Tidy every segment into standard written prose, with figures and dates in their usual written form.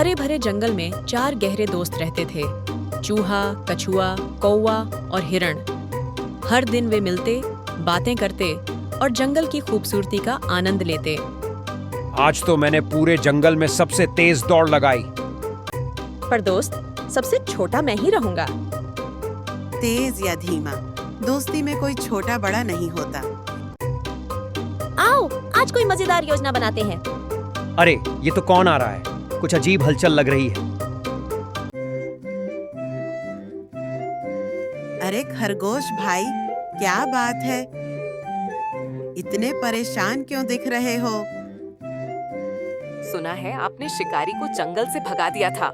हरे भरे जंगल में 4 गहरे दोस्त रहते थे, चूहा, कछुआ, कौवा और हिरण। हर दिन वे मिलते, बातें करते और जंगल की खूबसूरती का आनंद लेते। आज तो मैंने पूरे जंगल में सबसे तेज दौड़ लगाई। पर दोस्त, सबसे छोटा मैं ही रहूंगा। तेज या धीमा, दोस्ती में कोई छोटा बड़ा नहीं होता। आओ, आज कोई मजेदार योजना बनाते हैं। अरे, ये तो कौन आ रहा है? कुछ अजीब हलचल लग रही है। अरे खरगोश भाई, क्या बात है? इतने परेशान क्यों दिख रहे हो? सुना है आपने शिकारी को जंगल से भगा दिया था।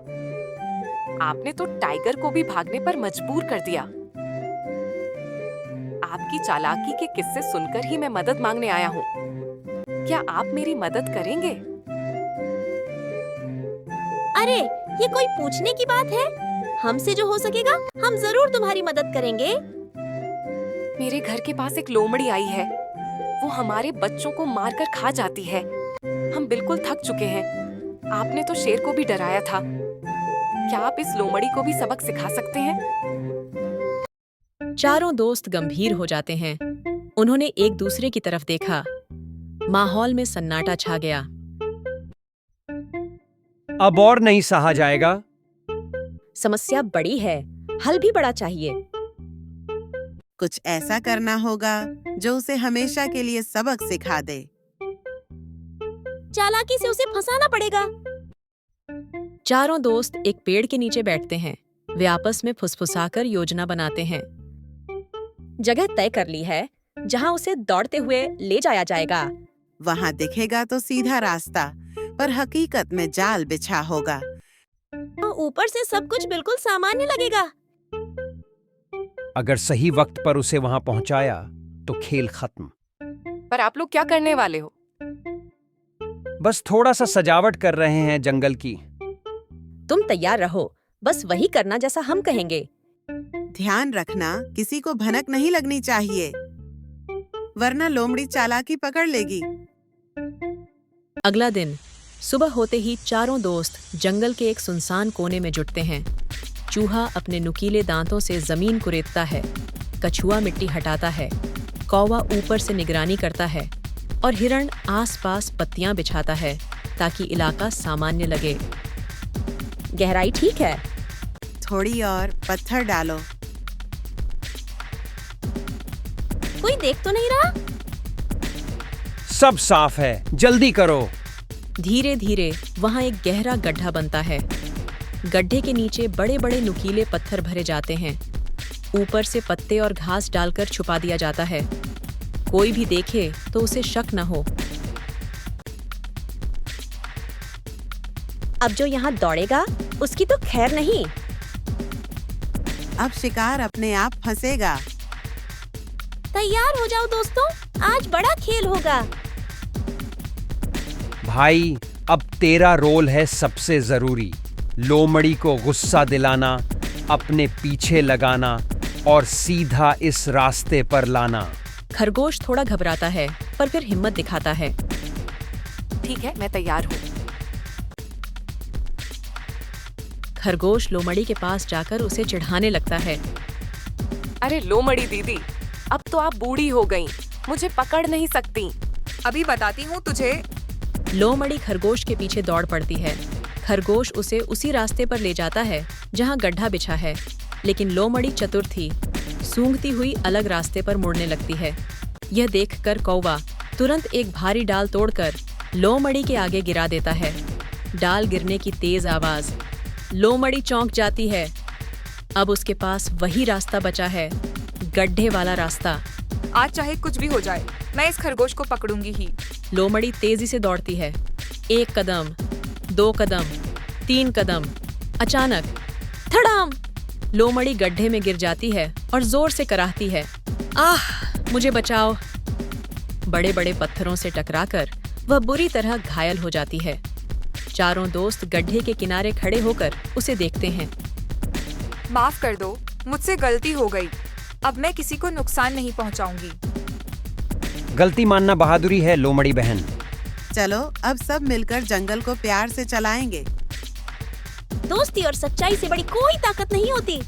आपने तो टाइगर को भी भागने पर मजबूर कर दिया। आपकी चालाकी के किस्से सुनकर ही मैं मदद मांगने आया हूँ। क्या आप मेरी मदद करेंगे? अरे, ये कोई पूछने की बात है? हमसे जो हो सकेगा हम जरूर तुम्हारी मदद करेंगे। मेरे घर के पास एक लोमड़ी आई है। वो हमारे बच्चों को मारकर खा जाती है। हम बिल्कुल थक चुके हैं। आपने तो शेर को भी डराया था। क्या आप इस लोमड़ी को भी सबक सिखा सकते हैं? चारों दोस्त गंभीर हो जाते हैं। उन्होंने एक दूसरे की तरफ देखा। माहौल में सन्नाटा छा गया। अब और नहीं सहा जाएगा। समस्या बड़ी है, हल भी बड़ा चाहिए। कुछ ऐसा करना होगा जो उसे हमेशा के लिए सबक सिखा दे। चालाकी से उसे फंसाना पड़ेगा। चारों दोस्त एक पेड़ के नीचे बैठते हैं। वे आपस में फुसफुसाकर योजना बनाते हैं। जगह तय कर ली है जहां उसे दौड़ते हुए ले जाया जाएगा। वहाँ दिखेगा तो सीधा रास्ता, पर हकीकत में जाल बिछा होगा। ऊपर से सब कुछ बिल्कुल सामान्य लगेगा। अगर सही वक्त पर उसे वहां पहुंचाया तो खेल खत्म। पर आप लोग क्या करने वाले हो? बस थोड़ा सा सजावट कर रहे हैं जंगल की। तुम तैयार रहो, बस वही करना जैसा हम कहेंगे। ध्यान रखना, किसी को भनक नहीं लगनी चाहिए, वरना लोमड़ी चालाकी पकड़ लेगी। अगला दिन सुबह होते ही चारों दोस्त जंगल के एक सुनसान कोने में जुटते हैं। चूहा अपने नुकीले दांतों से जमीन कुरेदता है, कछुआ मिट्टी हटाता है, कौवा ऊपर से निगरानी करता है और हिरण आसपास पत्तियां बिछाता है ताकि इलाका सामान्य लगे। गहराई ठीक है? थोड़ी और पत्थर डालो। कोई देख तो नहीं रहा? सब साफ है, जल्दी करो। धीरे धीरे वहां एक गहरा गड्ढा बनता है। गड्ढे के नीचे बड़े बड़े नुकीले पत्थर भरे जाते हैं। ऊपर से पत्ते और घास डालकर छुपा दिया जाता है। कोई भी देखे तो उसे शक न हो। अब जो यहाँ दौड़ेगा उसकी तो खैर नहीं। अब शिकार अपने आप फंसेगा। तैयार हो जाओ दोस्तों, आज बड़ा खेल होगा। भाई, अब तेरा रोल है सबसे जरूरी। लोमड़ी को गुस्सा दिलाना, अपने पीछे लगाना और सीधा इस रास्ते पर लाना। खरगोश थोड़ा घबराता है पर फिर हिम्मत दिखाता है। ठीक है, मैं तैयार हूँ। खरगोश लोमड़ी के पास जाकर उसे चिढ़ाने लगता है। अरे लोमड़ी दीदी, अब तो आप बूढ़ी हो गईं, मुझे पकड़ नहीं सकती। अभी बताती हूँ तुझे। लोमड़ी खरगोश के पीछे दौड़ पड़ती है। खरगोश उसे उसी रास्ते पर ले जाता है जहां गड्ढा बिछा है, लेकिन लोमड़ी चतुर थी, सूंघती हुई अलग रास्ते पर मुड़ने लगती है। यह देखकर कौवा तुरंत एक भारी डाल तोड़कर लोमड़ी के आगे गिरा देता है। डाल गिरने की तेज आवाज, लोमड़ी चौंक जाती है। अब उसके पास वही रास्ता बचा है, गड्ढे वाला रास्ता। आज चाहे कुछ भी हो जाए, मैं इस खरगोश को पकड़ूंगी ही। लोमड़ी तेजी से दौड़ती है। 1 कदम, 2 कदम, 3 कदम। अचानक धड़ाम! लोमड़ी गड्ढे में गिर जाती है और जोर से कराहती है, आह, मुझे बचाओ। बड़े बड़े पत्थरों से टकराकर वह बुरी तरह घायल हो जाती है। चारों दोस्त गड्ढे के किनारे खड़े होकर उसे देखते हैं। माफ कर दो, मुझसे गलती हो गई। अब मैं किसी को नुकसान नहीं पहुंचाऊंगी। गलती मानना बहादुरी है लोमड़ी बहन। चलो अब सब मिलकर जंगल को प्यार से चलाएंगे। दोस्ती और सच्चाई से बड़ी कोई ताकत नहीं होती।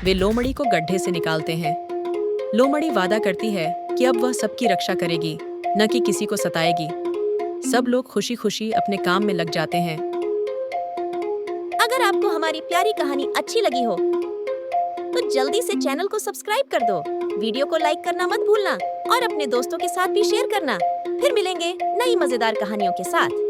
वे लोमड़ी को गड्ढे से निकालते हैं। लोमड़ी वादा करती है कि अब वह सबकी रक्षा करेगी, न कि किसी को सताएगी। सब लोग खुशी खुशी अपने काम में लग जाते हैं। अगर आपको हमारी प्यारी कहानी अच्छी लगी हो तो जल्दी से चैनल को सब्सक्राइब कर दो, वीडियो को लाइक करना मत भूलना और अपने दोस्तों के साथ भी शेयर करना। फिर मिलेंगे नई मजेदार कहानियों के साथ।